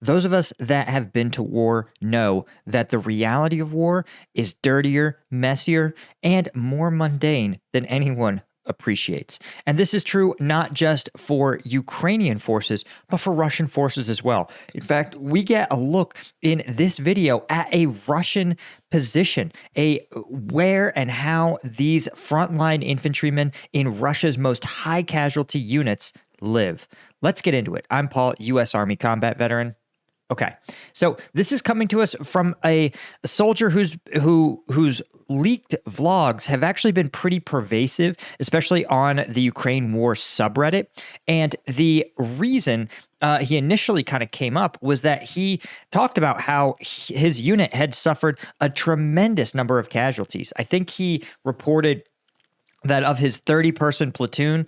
Those of us that have been to war know that the reality of war is dirtier, messier, and more mundane than anyone appreciates. And this is true not just for Ukrainian forces, but for Russian forces as well. In fact, we get a look in this video at a Russian position, where and how these frontline infantrymen in Russia's most high casualty units live. Let's get into it. I'm Paul, U.S. Army combat veteran. Okay, so this is coming to us from a soldier whose leaked vlogs have actually been pretty pervasive, especially on the Ukraine war subreddit. And the reason he initially kind of came up was that he talked about how his unit had suffered a tremendous number of casualties. I think he reported that of his 30-person platoon,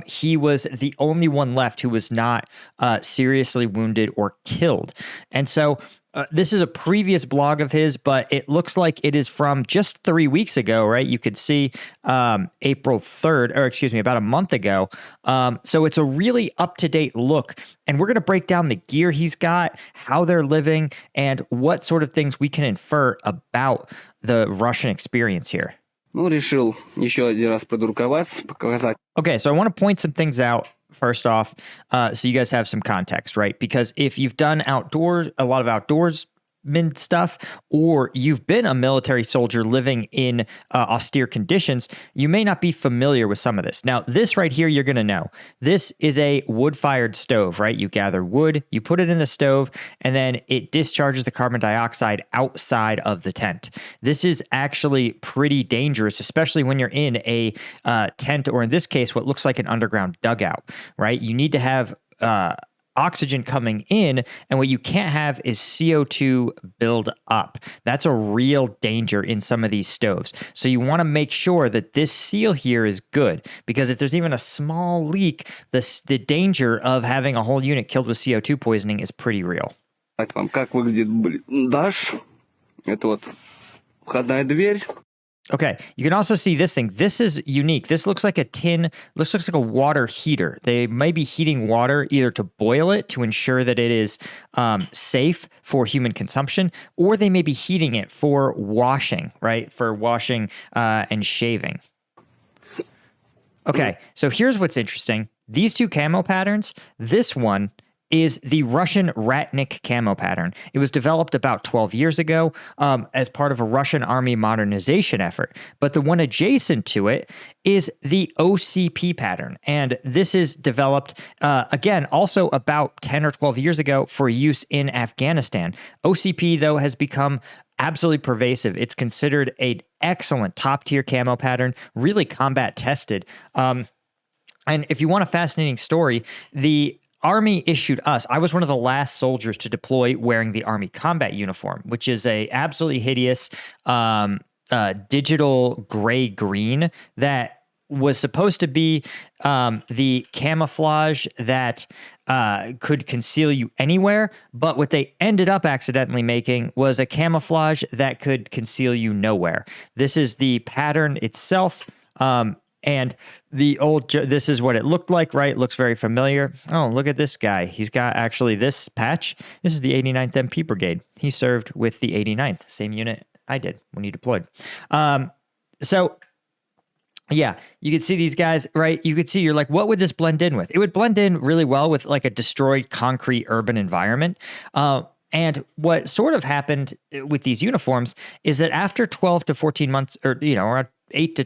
he was the only one left who was not seriously wounded or killed. And so this is a previous blog of his, but it looks like it is from just 3 weeks ago, right? You could see April 3rd, or excuse me, about a month ago. So it's a really up-to-date look. And we're going to break down the gear he's got, how they're living, and what sort of things we can infer about the Russian experience here. Решил еще один раз продурковаться, показать. Okay, so I want to point some things out first off, so you guys have some context, right? Because if you've done a lot of outdoorsman stuff, or you've been a military soldier living in austere conditions, you may not be familiar with some of this. Now, this right here, you're going to know. This is a wood-fired stove, right? You gather wood, you put it in the stove, and then it discharges the carbon dioxide outside of the tent. This is actually pretty dangerous, especially when you're in a tent, or in this case, what looks like an underground dugout, right? You need to have oxygen coming in, and what you can't have is CO2 build up. That's a real danger in some of these stoves. So you want to make sure that this seal here is good, because if there's even a small leak, the danger of having a whole unit killed with CO2 poisoning is pretty real. Вам как выглядит блиндаж. Это вот входная дверь. Okay, you can also see this thing. This is unique. This looks like a tin, looks like a water heater. They may be heating water either to boil it to ensure that it is safe for human consumption, or they may be heating it for washing, right? For washing and shaving. Okay, so here's what's interesting. These two camo patterns, this one is the Russian Ratnik camo pattern. It was developed about 12 years ago as part of a Russian army modernization effort. But the one adjacent to it is the OCP pattern. And this is developed, again, also about 10 or 12 years ago for use in Afghanistan. OCP, though, has become absolutely pervasive. It's considered an excellent top-tier camo pattern, really combat tested. And if you want a fascinating story, the Army issued us. I was one of the last soldiers to deploy wearing the Army combat uniform, which is a absolutely hideous digital gray-green that was supposed to be the camouflage that could conceal you anywhere, but what they ended up accidentally making was a camouflage that could conceal you nowhere. This is the pattern itself. And this is what it looked like, right? It looks very familiar. Oh, look at this guy. He's got actually this patch. This is the 89th MP Brigade. He served with the 89th, same unit I did when he deployed. So yeah, you could see these guys, right? You could see, you're like, what would this blend in with? It would blend in really well with like a destroyed concrete urban environment. And what sort of happened with these uniforms is that after 12 to 14 months, or, around 8 to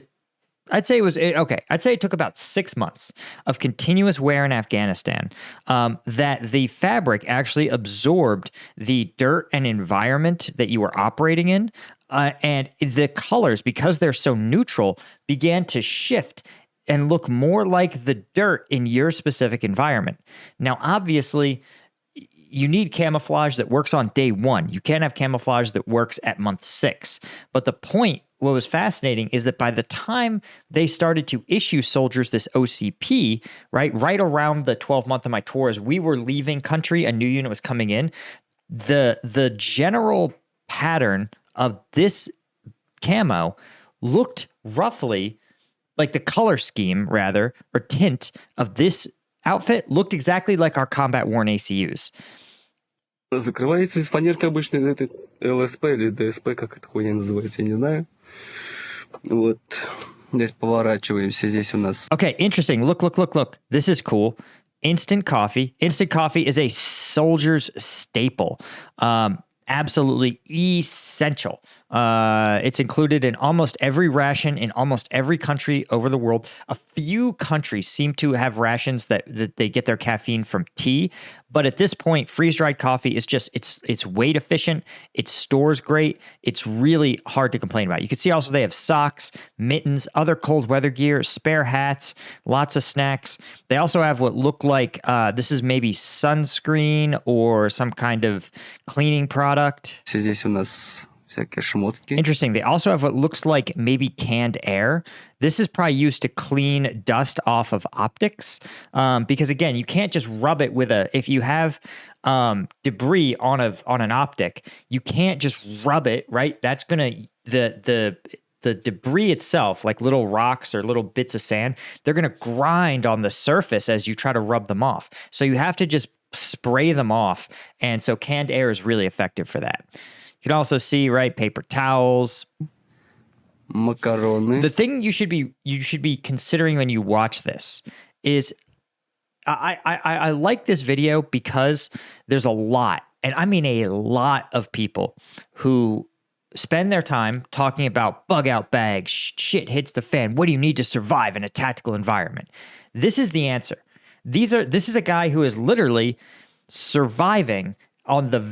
I'd say it took about 6 months of continuous wear in Afghanistan that the fabric actually absorbed the dirt and environment that you were operating in. And the colors, because they're so neutral, began to shift and look more like the dirt in your specific environment. Now, obviously, you need camouflage that works on day one. You can't have camouflage that works at month 6. But the point, what was fascinating, is that by the time they started to issue soldiers this OCP, right around the 12th month of my tour, as we were leaving country, a new unit was coming in, the general pattern of this camo looked roughly like the color scheme, rather, or tint of this outfit looked exactly like our combat worn ACUs. Закрывается из фанерки обычно этот ЛСП или ДСП, как эта хуйня называется, я не знаю. Вот. Здесь поворачиваемся, здесь у нас... Okay, interesting. Look. This is cool. Instant coffee. Instant coffee is a soldier's staple. Absolutely essential. It's included in almost every ration in almost every country over the world. A few countries seem to have rations that they get their caffeine from tea, but at this point, freeze-dried coffee is just it's weight efficient. It stores great. It's really hard to complain about. You can see also they have socks, mittens, other cold weather gear, spare hats, lots of snacks. They also have what look like this is maybe sunscreen or some kind of cleaning product. Здесь у нас всякие шмотки. Interesting. They also have what looks like maybe canned air. This is probably used to clean dust off of optics. Because again, you can't just rub it with if you have debris on an optic, you can't just rub it, right? That's gonna the debris itself, like little rocks or little bits of sand, they're gonna grind on the surface as you try to rub them off. So you have to just spray them off. And so canned air is really effective for that. You can also see, right, paper towels. Макароны. The thing you should be considering when you watch this is I like this video because there's a lot, and I mean a lot of people who spend their time talking about bug out bags, shit hits the fan. What do you need to survive in a tactical environment? This is the answer. This is a guy who is literally surviving on the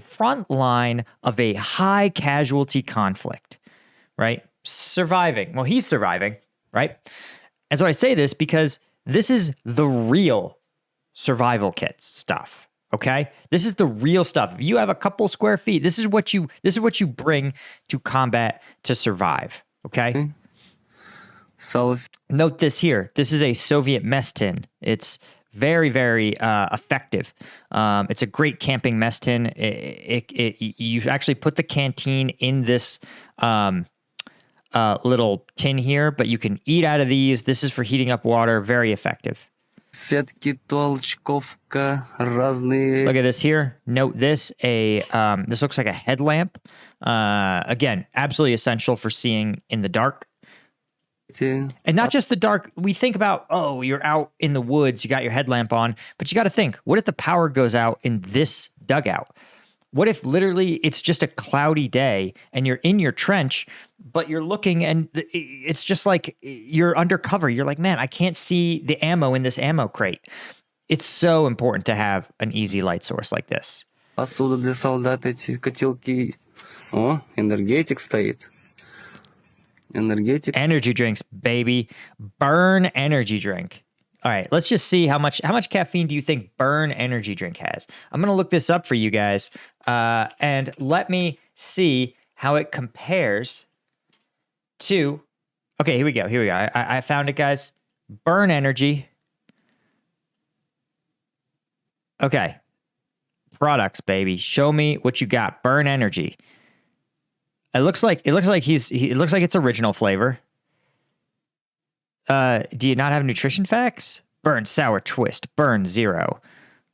front line of a high casualty conflict, right? Surviving. Well, he's surviving, right? And so I say this because this is the real survival kit stuff, okay? This is the real stuff. If you have a couple square feet, this is what you bring to combat to survive, okay? Note this here. This is a Soviet mess tin. It's very, very effective. It's a great camping mess tin. You actually put the canteen in this little tin here, but you can eat out of these. This is for heating up water. Very effective. разные. Look at this here. Note this. This looks like a headlamp. Again, absolutely essential for seeing in the dark. And not just the dark. We think about, oh, you're out in the woods, you got your headlamp on, but you got to think, what if the power goes out in this dugout? What if literally it's just a cloudy day and you're in your trench, but you're looking and it's just like you're undercover. You're like, man, I can't see the ammo in this ammo crate. It's so important to have an easy light source like this. Посуда для солдат, эти котелки. О, энергетик стоит. Energy drinks, baby. Burn energy drink. All right, let's just see how much caffeine do you think Burn energy drink has? I'm going to look this up for you guys, and let me see how it compares to... Okay, here we go. I found it, guys. Burn energy. Okay. Products, baby. Show me what you got. Burn energy. It looks like it's original flavor. Do you not have nutrition facts? Burn sour twist. Burn 0.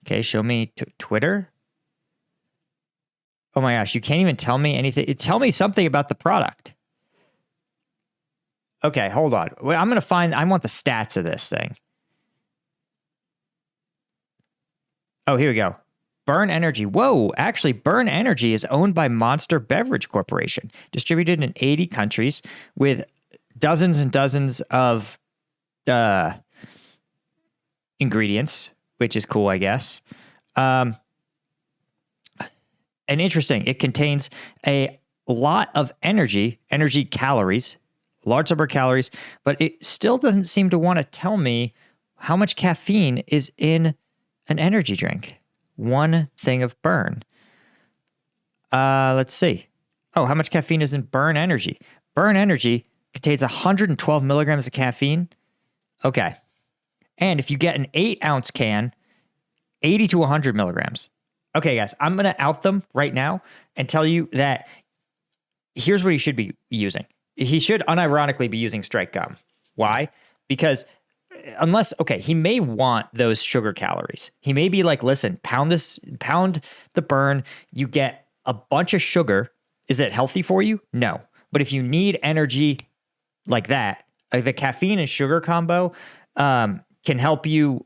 Okay, show me Twitter. Oh my gosh, you can't even tell me anything. Tell me something about the product. Okay, hold on. Well, I want the stats of this thing. Oh, here we go. Burn Energy. Whoa, actually, Burn Energy is owned by Monster Beverage Corporation, distributed in 80 countries with dozens and dozens of ingredients, which is cool, I guess. And interesting, it contains a lot of energy calories, large number of calories, but it still doesn't seem to want to tell me how much caffeine is in an energy drink. One thing of Burn. Let's see. Oh, how much caffeine is in Burn Energy? Burn Energy contains 112 milligrams of caffeine. Okay. And if you get an 8-ounce can, 80 to 100 milligrams. Okay, guys, I'm going to out them right now and tell you that here's what he should be using. He should unironically be using straight gum. Why? Because unless, okay, he may want those sugar calories. He may be like, listen, pound the burn. You get a bunch of sugar. Is it healthy for you? No. But if you need energy like that, like the caffeine and sugar combo can help you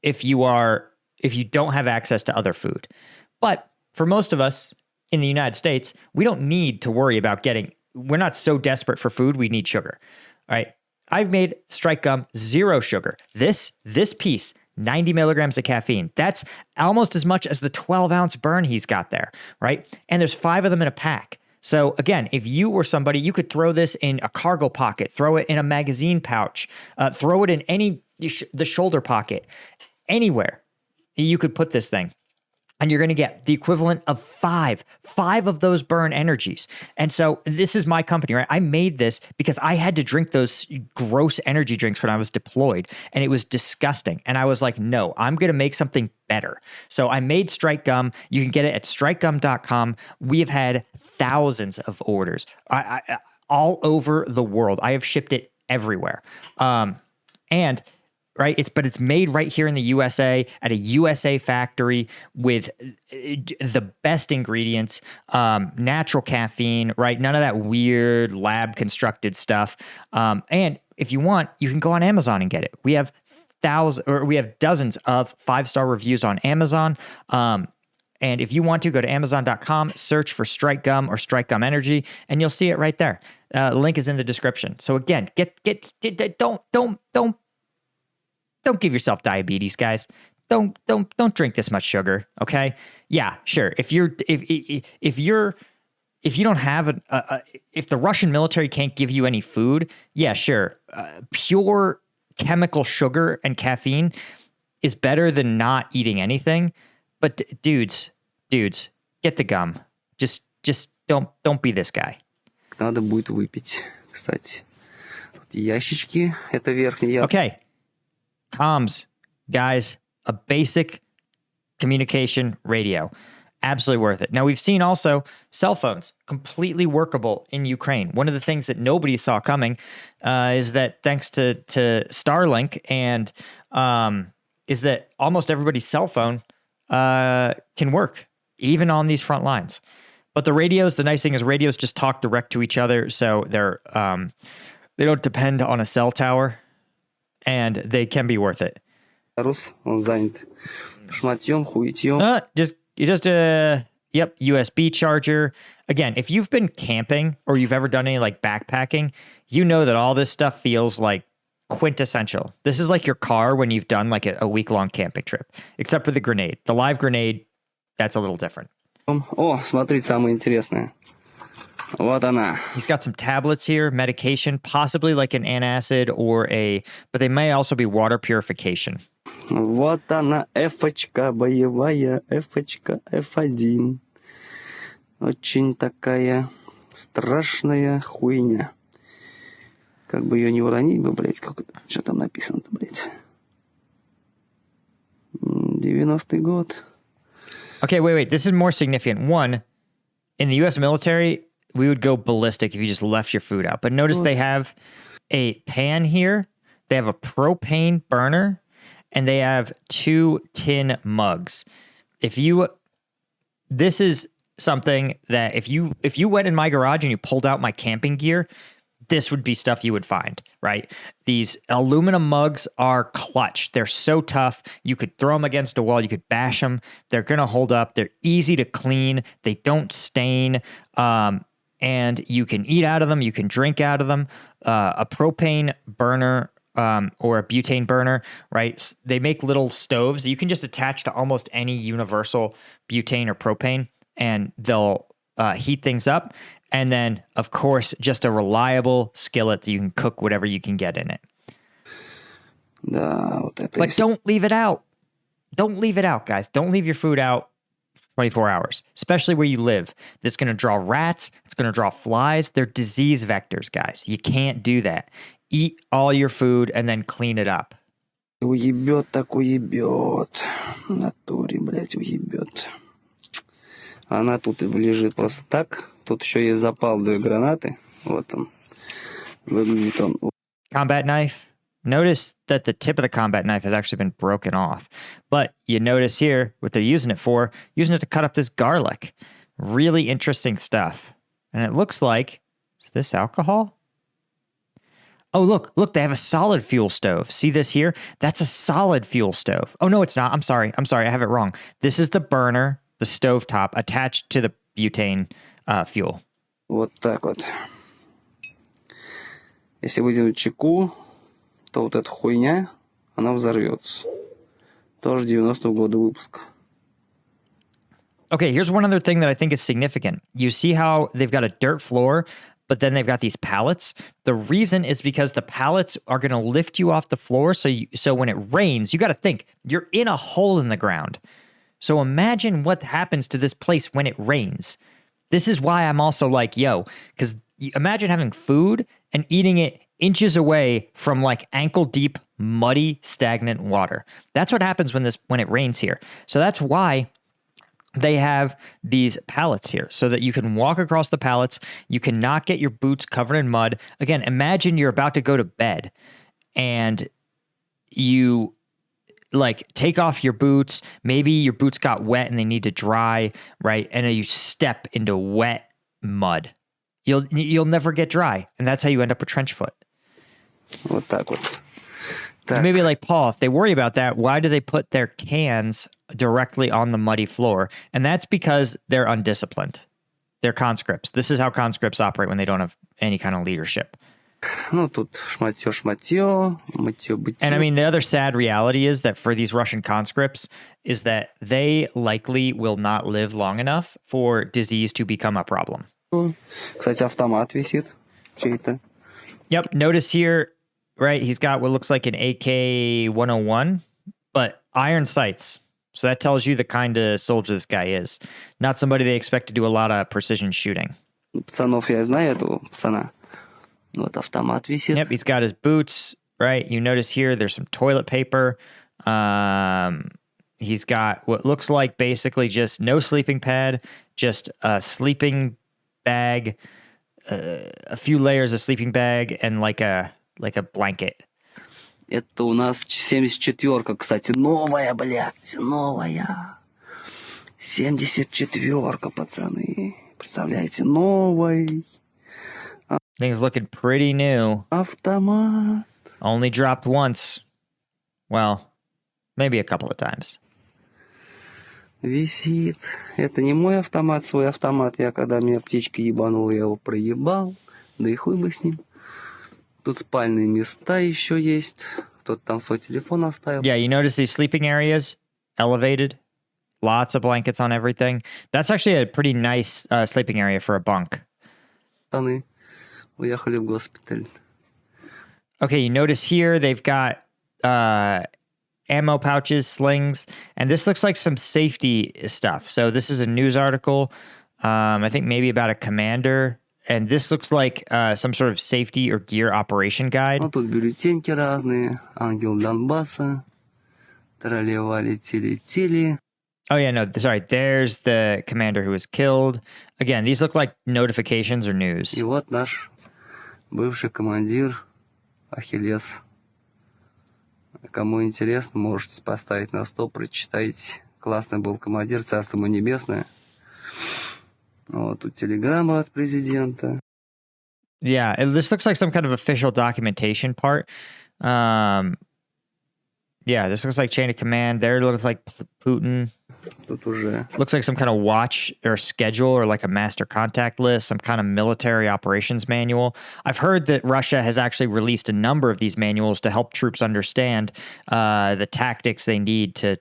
if you don't have access to other food. But for most of us in the United States, we don't need to worry about we're not so desperate for food, we need sugar. All right. I've made Strike Gum 0 sugar. This piece, 90 milligrams of caffeine. That's almost as much as the 12-ounce burn he's got there, right? And there's 5 of them in a pack. So again, if you were somebody, you could throw this in a cargo pocket, throw it in a magazine pouch, throw it in the shoulder pocket, anywhere you could put this thing. And you're going to get the equivalent of five of those burn energies. And so this is my company, right? I made this because I had to drink those gross energy drinks when I was deployed, and it was disgusting. And I was like, no, I'm going to make something better. So I made Strike Gum. You can get it at strikegum.com. We have had thousands of orders all over the world. I have shipped it everywhere. Right. It's made right here in the USA at a USA factory with the best ingredients, natural caffeine, right? None of that weird lab constructed stuff. And if you want, you can go on Amazon and get it. We have dozens of 5-star reviews on Amazon. And if you want to, go to Amazon.com, search for Strike Gum or Strike Gum Energy, and you'll see it right there. The link is in the description. So again, don't give yourself diabetes, guys. Don't drink this much sugar. Okay. Yeah, sure. If you don't have if the Russian military can't give you any food, yeah, sure. Pure chemical sugar and caffeine is better than not eating anything. But dudes, get the gum. Just don't be this guy. Надо будет выпить, кстати. Ящички, это верхний ящик. Okay. Comms, guys, a basic communication radio. Absolutely worth it. Now, we've seen also cell phones completely workable in Ukraine. One of the things that nobody saw coming is that thanks to Starlink and is that almost everybody's cell phone can work, even on these front lines. But the radios, the nice thing is radios just talk direct to each other, so they don't depend on a cell tower. And they can be worth it. Он занят шматьем, хуетьем. USB charger. Again, if you've been camping or you've ever done any like backpacking, you know that all this stuff feels like quintessential. This is like your car when you've done like a week-long camping trip, except for the grenade. The live grenade, that's a little different. О, смотрите, самое интересное. Вот она. He's got some tablets here, medication, possibly like an antacid but they may also be water purification. Вот она, F-очка боевая, F-очка, F1. Очень такая страшная хуйня. Как бы ее не уронить бы, блядь, что там написано-то, блядь. 90-й год. Okay, wait. This is more significant. One, in the U.S. military, we would go ballistic if you just left your food out. But notice they have a pan here, they have a propane burner, and they have 2 tin mugs. This is something that if you went in my garage and you pulled out my camping gear, this would be stuff you would find, right? These aluminum mugs are clutch. They're so tough. You could throw them against a wall. You could bash them. They're going to hold up. They're easy to clean. They don't stain. And you can eat out of them. You can drink out of them. A propane burner or a butane burner, right? They make little stoves that you can just attach to almost any universal butane or propane, and they'll heat things up. And then, of course, just a reliable skillet that you can cook whatever you can get in it. Да, вот это. But don't leave it out. Don't leave it out, guys. Don't leave your food out 24 hours, especially where you live. That's going to draw rats. It's going to draw flies. They're disease vectors, guys. You can't do that. Eat all your food and then clean it up. Уебет так уебет. В натуре, блядь, уебет. Она тут лежит просто так. Тут еще есть запал 2 гранаты. Вот он. Выглядит он. Combat knife. Notice that the tip of the combat knife has actually been broken off. But you notice here, what they're using it for, using it to cut up this garlic. Really interesting stuff. And it looks like, is this alcohol? Oh, look, they have a solid fuel stove. See this here? That's a solid fuel stove. Oh, no, it's not. I'm sorry, I have it wrong. This is the burner, the stove top, attached to the butane fuel. Вот так вот. Если вытянуть чеку, то вот эта хуйня, она взорвется. Тоже 90-го года выпуска. Okay, here's one other thing that I think is significant. You see how they've got a dirt floor, but then they've got these pallets? The reason is because the pallets are going to lift you off the floor. So when it rains, you got to think, you're in a hole in the ground. So imagine what happens to this place when it rains. This is why I'm also like, yo, because imagine having food and eating it inches away from like ankle deep, muddy, stagnant water. That's what happens when it rains here. So that's why they have these pallets here so that you can walk across the pallets. You cannot get your boots covered in mud. Again, imagine you're about to go to bed and you like take off your boots. Maybe your boots got wet and they need to dry, right? And then you step into wet mud. You'll never get dry. And that's how you end up with trench foot. Вот так вот. Maybe like, Paul, if they worry about that, why do they put their cans directly on the muddy floor? And that's because they're undisciplined. They're conscripts. This is how conscripts operate when they don't have any kind of leadership. Ну, тут шматье, мытье-бытье. And I mean, the other sad reality is that for these Russian conscripts is that they likely will not live long enough for disease to become a problem. Кстати, автомат висит чей-то. Yep. Notice here, right? He's got what looks like an AK-101, but iron sights. So that tells you the kind of soldier this guy is. Not somebody they expect to do a lot of precision shooting. Пацанов я знаю, этого пацана. Вот автомат висит. Yep, he's got his boots, right? You notice here there's some toilet paper. He's got what looks like basically just no sleeping pad, just a sleeping bag, a few layers of sleeping bag, and like a blanket. Это у нас 74-ка, кстати, новая, блядь, новая. 74-ка, пацаны. Представляете, новый. Things looking pretty new. Автомат. Only dropped once. Well, maybe a couple of times. Висит. Это не мой автомат, свой автомат. Я когда меня птичка ебанула, я его проебал. Да и хуй бы с ним. Тут спальные места еще есть. Кто-то там свой телефон оставил. Yeah, you notice these sleeping areas elevated. Lots of blankets on everything. That's actually a pretty nice sleeping area for a bunk. Пацаны уехали в госпиталь. Okay, you notice here they've got ammo pouches, slings, and this looks like some safety stuff. So this is a news article, I think maybe about a commander, and this looks like some sort of safety or gear operation guide. Ну, тут бюллетеньки разные. Ангел Донбасса. Тролливали-тили-тили. Oh, yeah, no, sorry. There's the commander who was killed. Again, these look like notifications or news. И вот наш бывший командир Ахиллес. Кому интересно, можете поставить на стол, прочитайте. Классный был командир, царство ему небесное. Вот тут телеграмма от президента. Yeah, this looks like some kind of official documentation part. Yeah, this looks like chain of command. There it looks like Putin. Тут уже... Looks like some kind of watch or schedule or like a master contact list, some kind of military operations manual. I've heard that Russia has actually released a number of these manuals to help troops understand the tactics they need to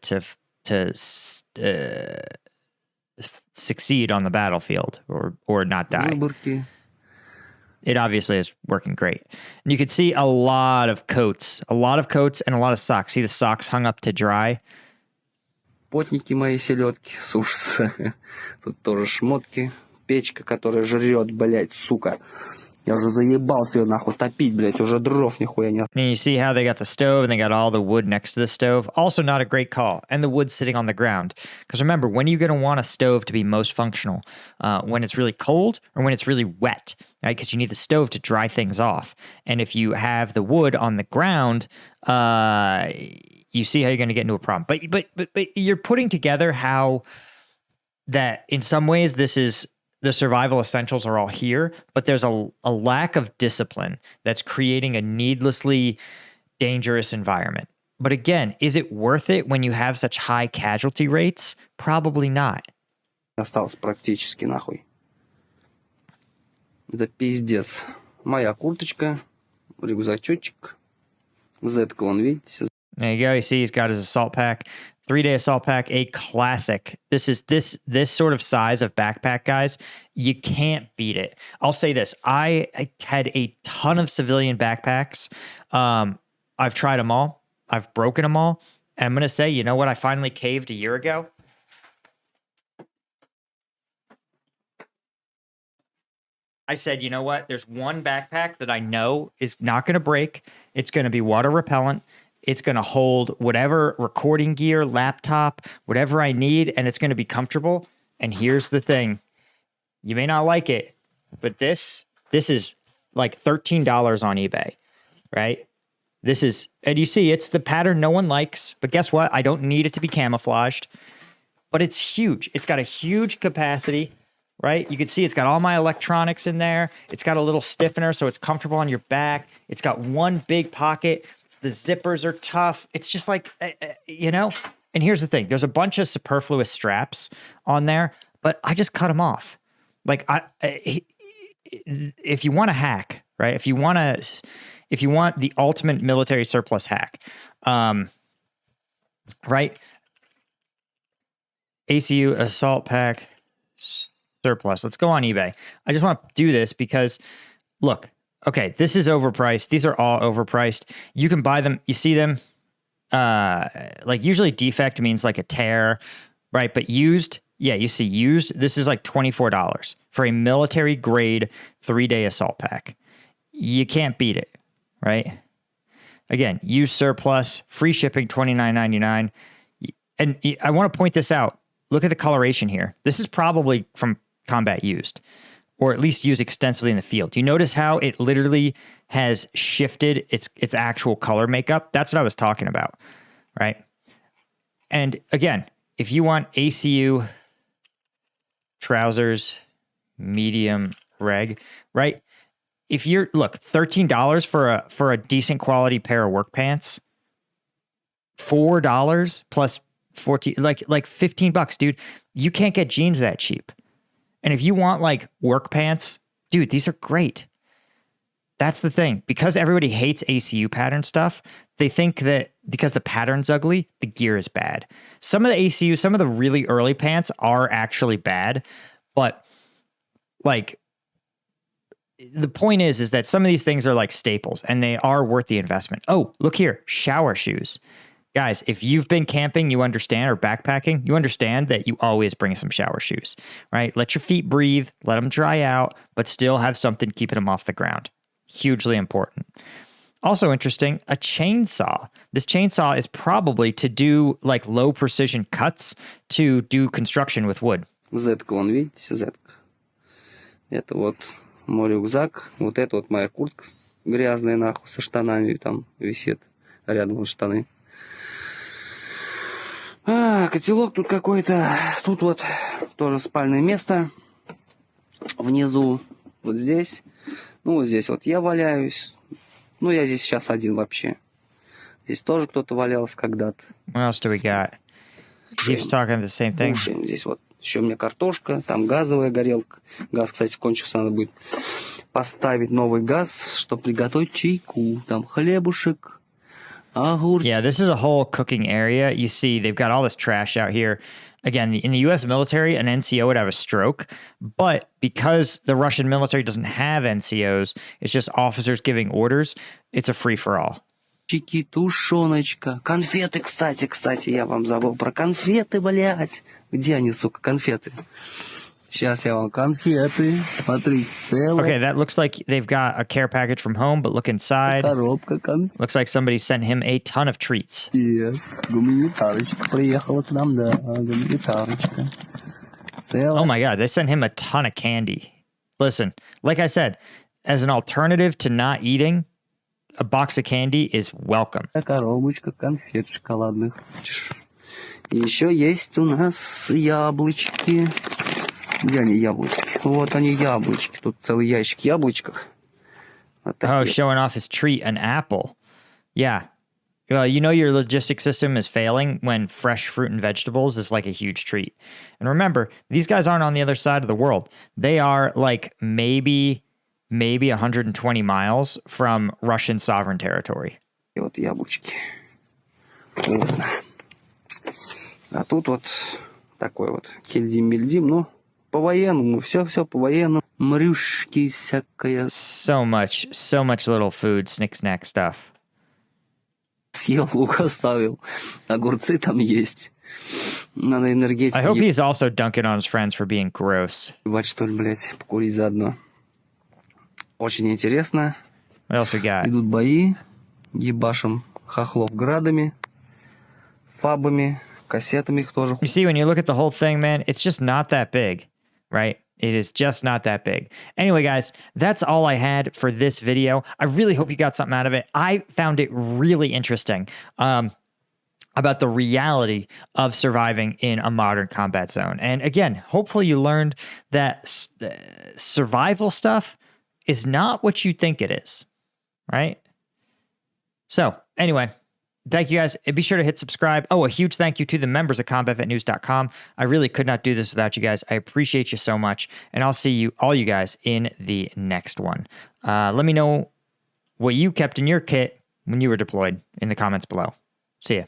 succeed on the battlefield or not die. Выборки. It obviously is working great. And you can see a lot of coats and a lot of socks. See the socks hung up to dry? Потники мои селедки сушатся. Тут тоже шмотки. Печка, которая жрет, блядь, сука. Я уже заебался ее нахуй топить, блядь, уже дров нихуя не. And you see how they got the stove and they got all the wood next to the stove. Also not a great call. And the wood sitting on the ground. Because remember, when are you going to want a stove to be most functional? When it's really cold or when it's really wet, right? Because you need the stove to dry things off. And if you have the wood on the ground, you see how you're going to get into a problem. But you're putting together how that in some ways this is the survival essentials are all here, but there's a lack of discipline that's creating a needlessly dangerous environment. But again, is it worth it when you have such high casualty rates? Probably not. Осталось практически нахуй. Это пиздец. Моя курточка, рюкзачочек. Зетка, вон, видите? There you go. You see he's got his assault pack. 3-day assault pack, a classic. This is this sort of size of backpack, guys. You can't beat it. I'll say this. I had a ton of civilian backpacks. I've tried them all. I've broken them all. And I'm going to say, you know what? I finally caved a year ago. I said, you know what? There's one backpack that I know is not going to break. It's going to be water repellent. It's going to hold whatever recording gear, laptop, whatever I need, and it's going to be comfortable. And here's the thing. You may not like it, but this is like $13 on eBay, right? This is, and you see, it's the pattern no one likes, but guess what? I don't need it to be camouflaged, but it's huge. It's got a huge capacity, right? You can see it's got all my electronics in there. It's got a little stiffener, so it's comfortable on your back. It's got one big pocket. The zippers are tough. It's just like, you know, and here's the thing. There's a bunch of superfluous straps on there, but I just cut them off. Like if you want to hack, right? If you want the ultimate military surplus hack, right? ACU assault pack surplus. Let's go on eBay. I just want to do this because look, okay, this is overpriced. These are all overpriced. You can buy them. You see them. Like usually defect means like a tear, right? But used, yeah, you see used. This is like $24 for a military grade 3-day assault pack. You can't beat it, right? Again, used surplus, free shipping, $29.99. And I want to point this out. Look at the coloration here. This is probably from combat used, or at least used extensively in the field. You notice how it literally has shifted its actual color makeup? That's what I was talking about, right? And again, if you want ACU trousers, medium reg, right? If you're, look, $13 for a decent quality pair of work pants, $4 plus 14, like $15, dude. You can't get jeans that cheap. And if you want like work pants, dude, these are great. That's the thing. Because everybody hates ACU pattern stuff, they think that because the pattern's ugly, the gear is bad. Some of the ACU, some of the really early pants are actually bad, but like the point is that some of these things are like staples and they are worth the investment. Oh, look here, shower shoes. Guys, if you've been camping, you understand, or backpacking, you understand that you always bring some shower shoes, right? Let your feet breathe, let them dry out, but still have something keeping them off the ground. Hugely important. Also interesting, a chainsaw. This chainsaw is probably to do like low precision cuts to do construction with wood. Зетка, вон, видите, зетка. Это вот мой рюкзак. Вот это вот моя куртка грязная, нахуй, со штанами там висит. Рядом вот штаны. Котелок тут какой-то. Тут вот тоже спальное место. Внизу, вот здесь. Ну, вот здесь вот я валяюсь. Ну, я здесь сейчас один вообще. Здесь тоже кто-то валялся когда-то. What else do we got? Keeps talking the same thing. Кушаем. Здесь вот еще у меня картошка. Там газовая горелка. Газ, кстати, кончился. Надо будет поставить новый газ, чтобы приготовить чайку. Там хлебушек. Yeah, this is a whole cooking area. You see, they've got all this trash out here. Again, in the U.S. military, an NCO would have a stroke. But because the Russian military doesn't have NCOs, it's just officers giving orders, it's a free-for-all. Чики, тушеночка. Конфеты, кстати, я вам забыл про конфеты, блядь. Где они, сука, конфеты? Сейчас я вам конфеты. Смотрите, целая Okay, that looks like they've got a care package from home, but look inside. коробка конфет. Looks like somebody sent him a ton of treats. Гуманитарочка приехала к нам, да. Гуманитарочка. Целая. Oh my God, they sent him a ton of candy. Listen, like I said, as an alternative to not eating, a box of candy is welcome. Коробочка конфет шоколадных. И еще есть у нас яблочки. Где они, яблочки? Вот они, яблочки. Тут целый ящик яблочков. Вот Oh, такие. showing off his treat, an apple. Yeah. Well, you know your logistics system is failing when fresh fruit and vegetables is like a huge treat. And remember, these guys aren't on the other side of the world. They are like maybe 120 miles from Russian sovereign territory. И вот яблочки. Вкусно. А тут вот такой вот кельдим-мельдим, ну, по-военному, все по-военному. Мрюшки всякое. So much little food, snick-snack stuff. Съел, лук оставил. Огурцы там есть. Надо энергетики. I hope he's also dunking on his friends for being gross. Ебать, что ли, блядь, покурить заодно. Очень интересно. What else we got? Идут бои. Ебашим хохлов градами, фабами, кассетами их тоже. You see, when you look at the whole thing, man, it's just not that big, right? It is just not that big. Anyway, guys, that's all I had for this video. I really hope you got something out of it. I found it really interesting about the reality of surviving in a modern combat zone. And again, hopefully you learned that survival stuff is not what you think it is, right? So anyway, thank you guys. Be sure to hit subscribe. Oh, a huge thank you to the members of combatvetnews.com. I really could not do this without you guys. I appreciate you so much. And I'll see all you guys in the next one. Let me know what you kept in your kit when you were deployed in the comments below. See ya.